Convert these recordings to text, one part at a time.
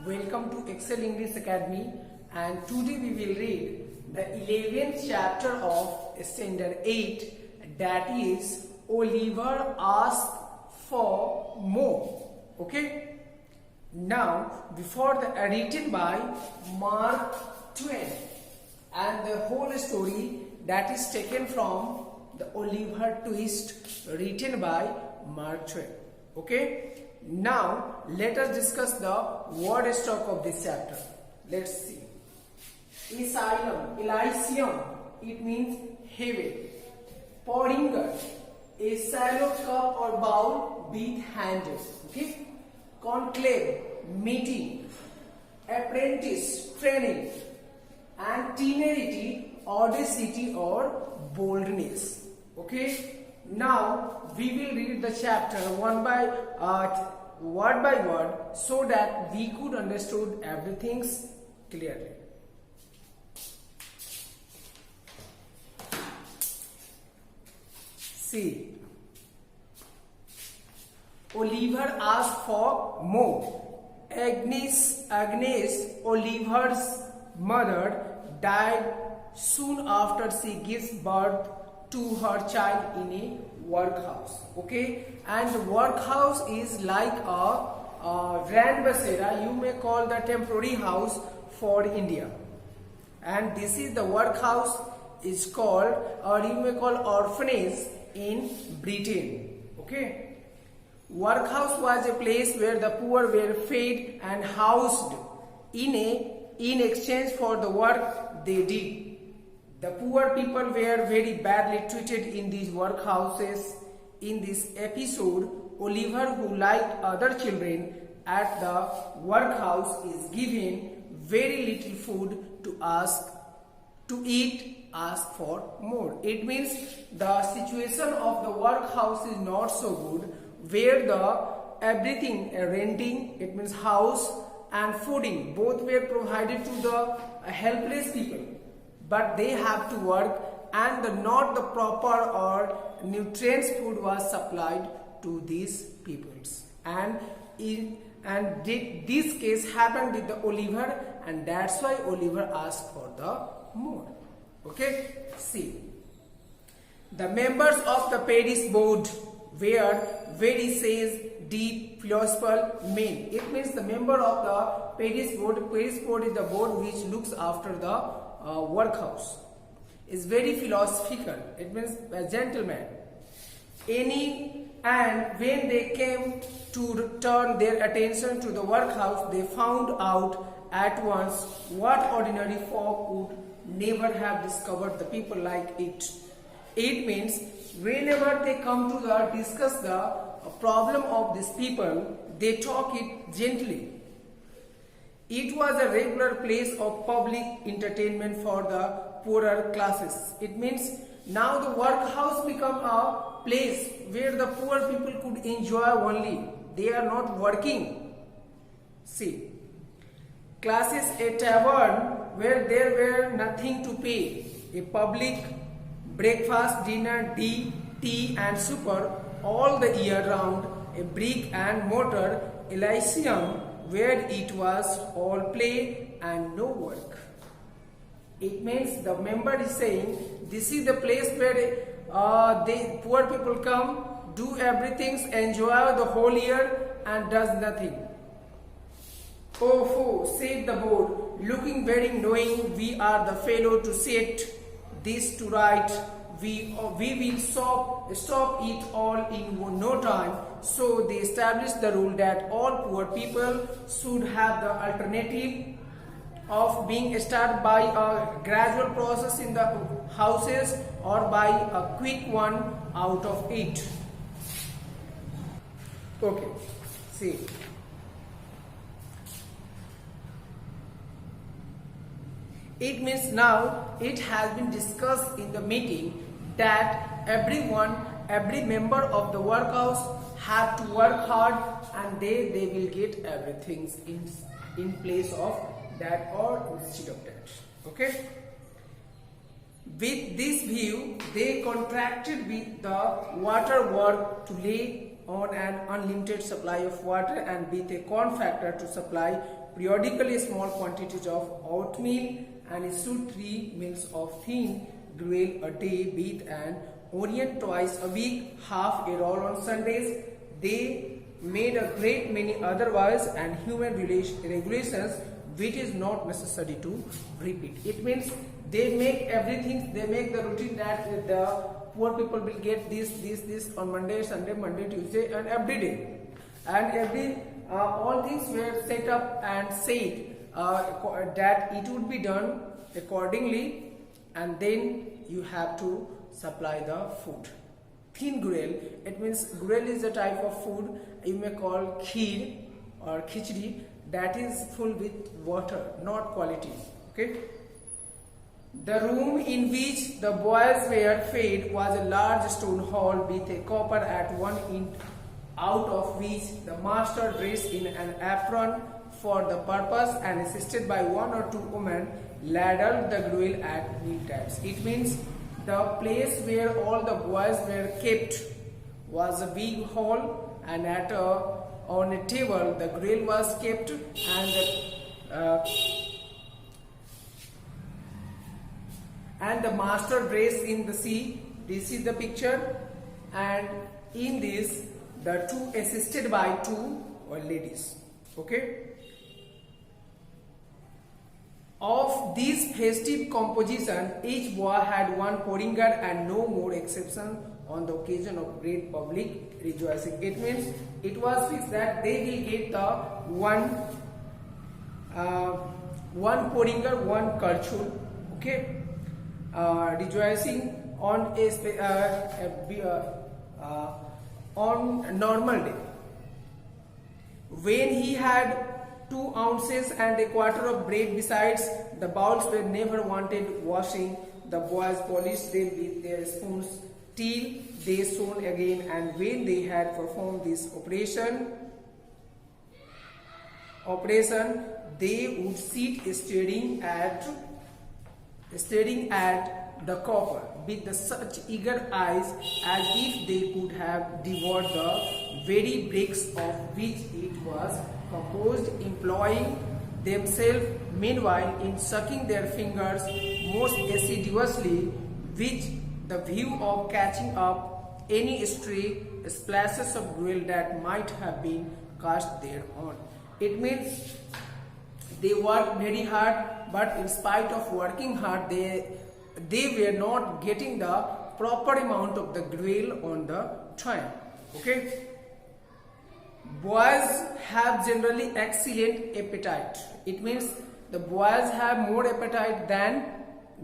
Welcome to Excel English Academy, and today we will read the 11th chapter of Standard 8, that is Oliver Asked for More. Okay? Now, before the written by Mark Twain, and the whole story that is taken from the Oliver Twist written by Mark Twain. Okay? Now, let us discuss the word stock of this chapter. Let's see. Asylum, Elysium, it means heaven. Porringer, a shallow cup or bowl with handle. Okay? Conclave, meeting. Apprentice, training. And temerity, audacity or boldness. Okay? Now we will read the chapter word by word so that we could understand everything clearly. See, Oliver asked for more. Agnes, Oliver's mother, died soon after she gives birth to her child in a workhouse. Okay, and the workhouse is like a Ranbasera, you may call the temporary house for India, and this is the workhouse is called, or you may call, orphanage in Britain. Okay, workhouse was a place where the poor were fed and housed in exchange for the work they did. The poor people were very badly treated in these workhouses. In this episode, Oliver, who liked other children at the workhouse, is given very little food to ask for more. It means the situation of the workhouse is not so good, where the everything, renting, it means house and fooding, both were provided to the helpless people. But they have to work, and not the proper or nutrients food was supplied to these peoples. And this case happened with the Oliver, and that's why Oliver asked for the more. Okay, see, the members of the Paris board were very sage, deep, philosophical men. It means the member of the Paris board. Paris board is the board which looks after the workhouse, is very philosophical. It means a gentleman. And when they came to turn their attention to the workhouse, they found out at once what ordinary folk would never have discovered, the people like it. It means whenever they come to discuss the problem of these people, they talk it gently. It was a regular place of public entertainment for the poorer classes. It means now the workhouse become a place where the poor people could enjoy only. They are not working. See, classes, a tavern where there were nothing to pay, a public breakfast, dinner, tea and supper all the year round, a brick and mortar Elysium where it was all play and no work. It means the member is saying this is the place where the poor people come, do everything, enjoy the whole year and does nothing. Oh, said the board, looking very knowing, we are the fellow to set this to right. We will stop it all in no time. So they established the rule that all poor people should have the alternative of being started by a gradual process in the houses or by a quick one out of it. Okay, see. It means now it has been discussed in the meeting that every member of the workhouse have to work hard, and they will get everything in place of that or instead of that. Okay. With this view, they contracted with the water work to lay on an unlimited supply of water and with a contractor to supply periodically small quantities of oatmeal, and issued 3 meals of thin gruel a day with an onion twice a week, half a roll on Sundays. They made a great many other vows and human regulations which is not necessary to repeat. It means they make everything, they make the routine that the poor people will get this on Monday, Sunday, Monday, Tuesday, and every day. And every all things were set up and said that it would be done accordingly, and then you have to supply the food. Thin gruel, it means gruel is a type of food you may call kheer or khichdi, that is full with water, not quality. Okay. The room in which the boys were fed was a large stone hall with a copper at one end, out of which the master dressed in an apron for the purpose and assisted by 1 or 2 women ladled the gruel at meal times. It means the place where all the boys were kept was a big hall, and on a table the gruel was kept, and the master dressed in the sea. This is the picture, and in this the 2 assisted by 2 ladies. Okay. Of this festive composition, each boy had 1 porringer and no more exception on the occasion of great public rejoicing. It means it was fixed that they will get the one porringer, 1 karchul, okay, rejoicing on on normal day. When he had 2 ounces and a quarter of bread besides, the bowls were never wanted washing. The boys polished them with their spoons till they shone again, and when they had performed this operation, they would sit staring at the copper with such eager eyes as if they could have devoured the very bricks of which it was composed, employing themselves meanwhile in sucking their fingers most assiduously, with the view of catching up any stray splashes of gruel that might have been cast thereon. It means they worked very hard, but in spite of working hard, they were not getting the proper amount of the gruel on the time. Okay. Boys have generally excellent appetite. It means the boys have more appetite than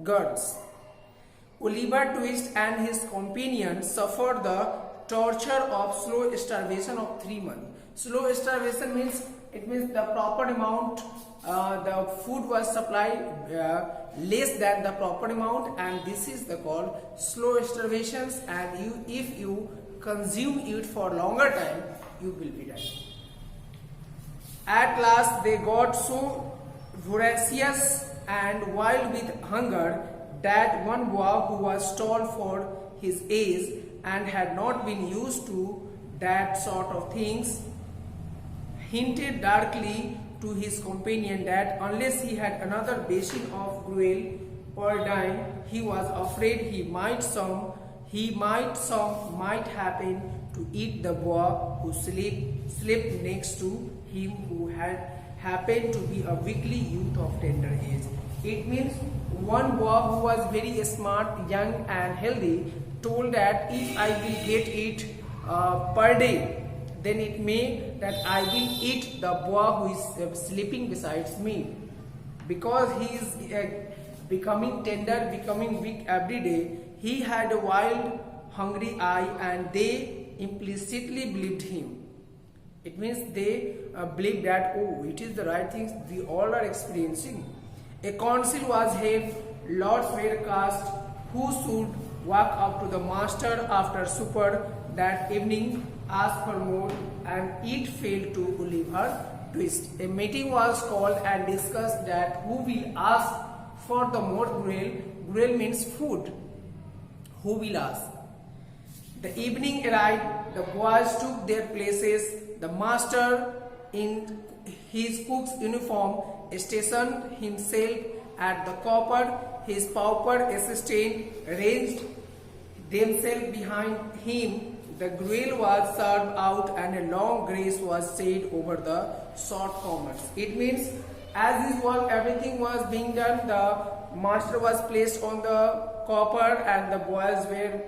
girls. Oliver Twist and his companion suffered the torture of slow starvation of 3 months. Slow starvation means the proper amount, the food was supplied less than the proper amount, and this is the called slow starvations, and if you consume it for longer time, you will be dying. At last they got so voracious and wild with hunger that one boy who was tall for his age and had not been used to that sort of things hinted darkly to his companion that unless he had another basin of gruel per dime, he was afraid he might happen to eat the boy who slept next to him, who had happened to be a weakly youth of tender age. It means one boy who was very smart, young and healthy told that if I will get it per day, then it may that I will eat the boy who is sleeping besides me, because he is becoming tender, becoming weak every day. He had a wild, hungry eye, and they implicitly believed him. It means they believed that, oh, it is the right things we all are experiencing. A council was held, lots were cast, who should walk up to the master after supper that evening, ask for more, and it fell to Oliver Twist. A meeting was called and discussed that who will ask for the more gruel. Gruel means food. Who will ask? The evening arrived, the boys took their places. The master, in his cook's uniform, stationed himself at the copper. His pauper assistant ranged themselves behind him. The grill was served out and a long grace was said over the short comers. It means as usual everything was being done. The master was placed on the copper and the boys were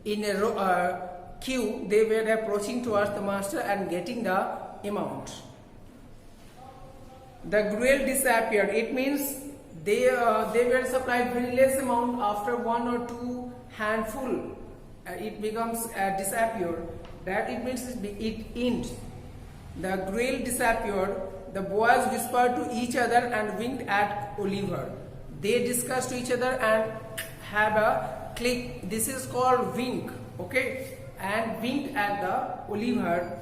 in a queue. They were approaching towards the master and getting the amount. The gruel disappeared. It means they were supplied very less amount. After one or two handful it becomes disappeared. That it means it ends. The gruel disappeared. The boys whispered to each other and winked at Oliver. They discussed to each other and have a click. This is called wink. Okay, and winked at the Oliver,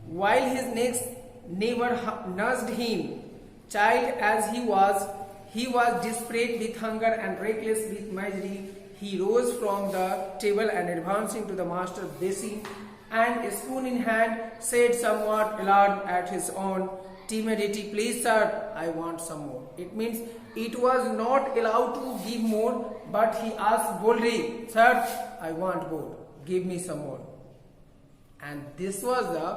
while his next neighbor nudged him. Child as he was desperate with hunger and reckless with misery. He rose from the table and advancing to the master basin and a spoon in hand said somewhat alarmed at his own timidity, "Please sir, I want some more." It means it was not allowed to give more, but he asked boldly, "Sir, I want more, give me some more." And this was the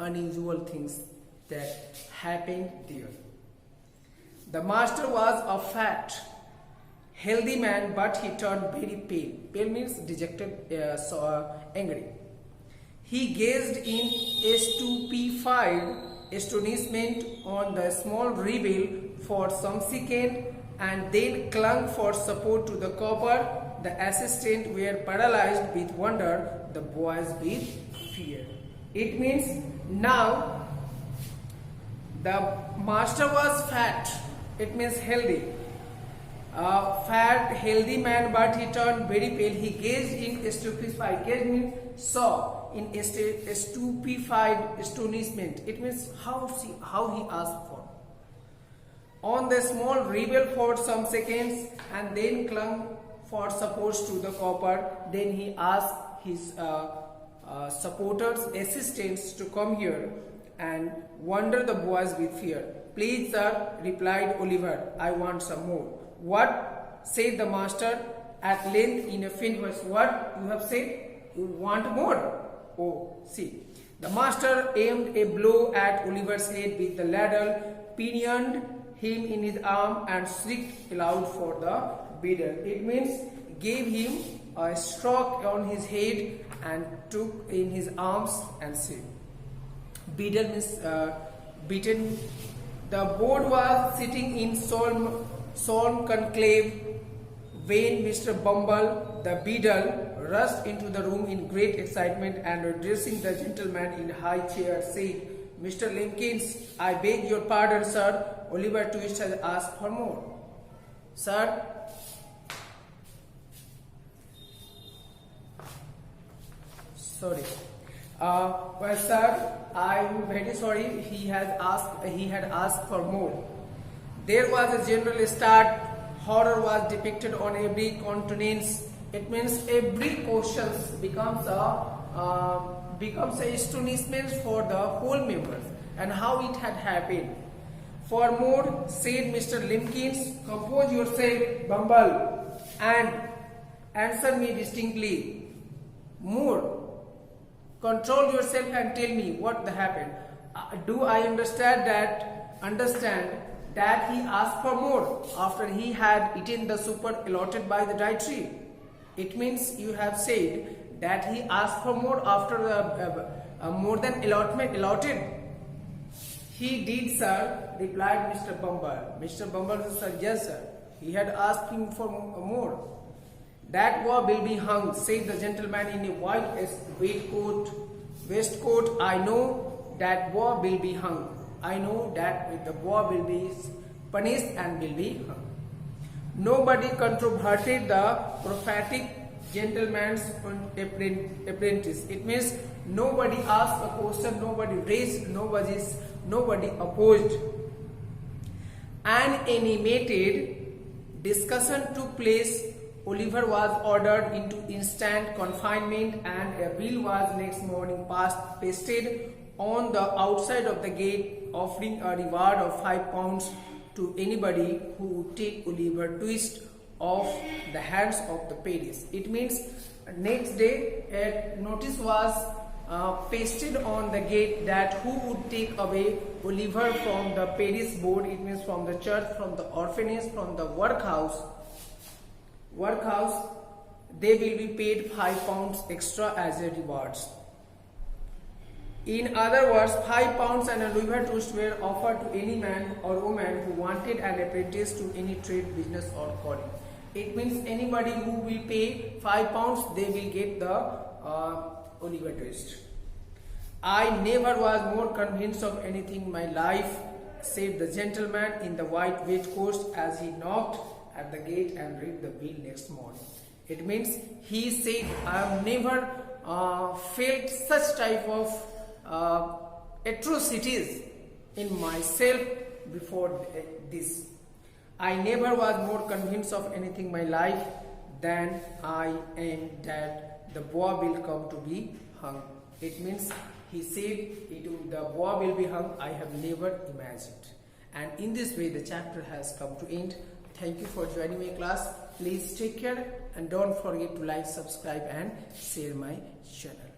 unusual things that happened there. The master was a fat, healthy man, but he turned very pale. Pale means dejected, angry. He gazed in stupefied astonishment on the small rebel for some second and then clung for support to the copper. The assistants were paralyzed with wonder, the boys with fear. It means now the master was fat. It means healthy. Fat, healthy man, but he turned very pale. He gazed in stupefied. Gaze means saw. In a stupefied astonishment. It means how he asked for. On the small rebel for some seconds and then clung for support to the copper. Then he asked his supporters, assistants to come here and wonder the boys with fear. "Please sir," replied Oliver, "I want some more." "What?" said the master at length in a faint voice. "What you have said? You want more? Oh, see." The master aimed a blow at Oliver's head with the ladle, pinioned him in his arm and shrieked aloud for the beadle. It means gave him a stroke on his head and took in his arms and said. Beadle means beaten. The board was sitting in solemn conclave when Mr. Bumble, the beadle, rushed into the room in great excitement and addressing the gentleman in high chair said, "Mr. Limpkins, I beg your pardon, sir. Oliver Twist has asked for more." "Sir?" Sorry. Well, sir, I'm very sorry. He had asked for more. There was a general start. Horror was depicted on every countenance. It means every question becomes a astonishment for the whole members and how it had happened. "For more," said Mr. Limpkins, "compose yourself, Bumble, and answer me distinctly. More. Control yourself and tell me what happened. Do I understand that he asked for more after he had eaten the supper allotted by the dietary? It means you have said that he asked for more after more than allotted." "He did, sir," replied Mr. Bumble. Mr. Bumble said, "Yes, sir. He had asked him for more." "That boy will be hung," said the gentleman in a white waistcoat. "I know that boy will be hung. I know that the boy will be punished and will be hung." Nobody controverted the prophetic gentleman's apprentice. It means nobody asked a question, nobody raised, nobody opposed. An animated discussion took place. Oliver was ordered into instant confinement and a bill was next morning pasted on the outside of the gate, offering a reward of £5 to anybody who would take Oliver Twist off the hands of the Paris. It means next day a notice was pasted on the gate that who would take away Oliver from the Paris board, it means from the church, from the orphanage, from the workhouse, they will be paid £5 extra as a rewards. In other words, £5 and a Oliver Twist were offered to any man or woman who wanted an apprentice to any trade, business or calling. It means anybody who will pay £5, they will get the Oliver Twist. I never was more convinced of anything in my life, said the gentleman in the white waistcoat as he knocked at the gate and read the bill next morning. It means he said, I have never felt such type of atrocities in myself before this. I never was more convinced of anything in my life than I am that the boy will come to be hung. It means he said the boy will be hung. I have never imagined. And in this way the chapter has come to end. Thank you for joining my class. Please take care and don't forget to like, subscribe and share my channel.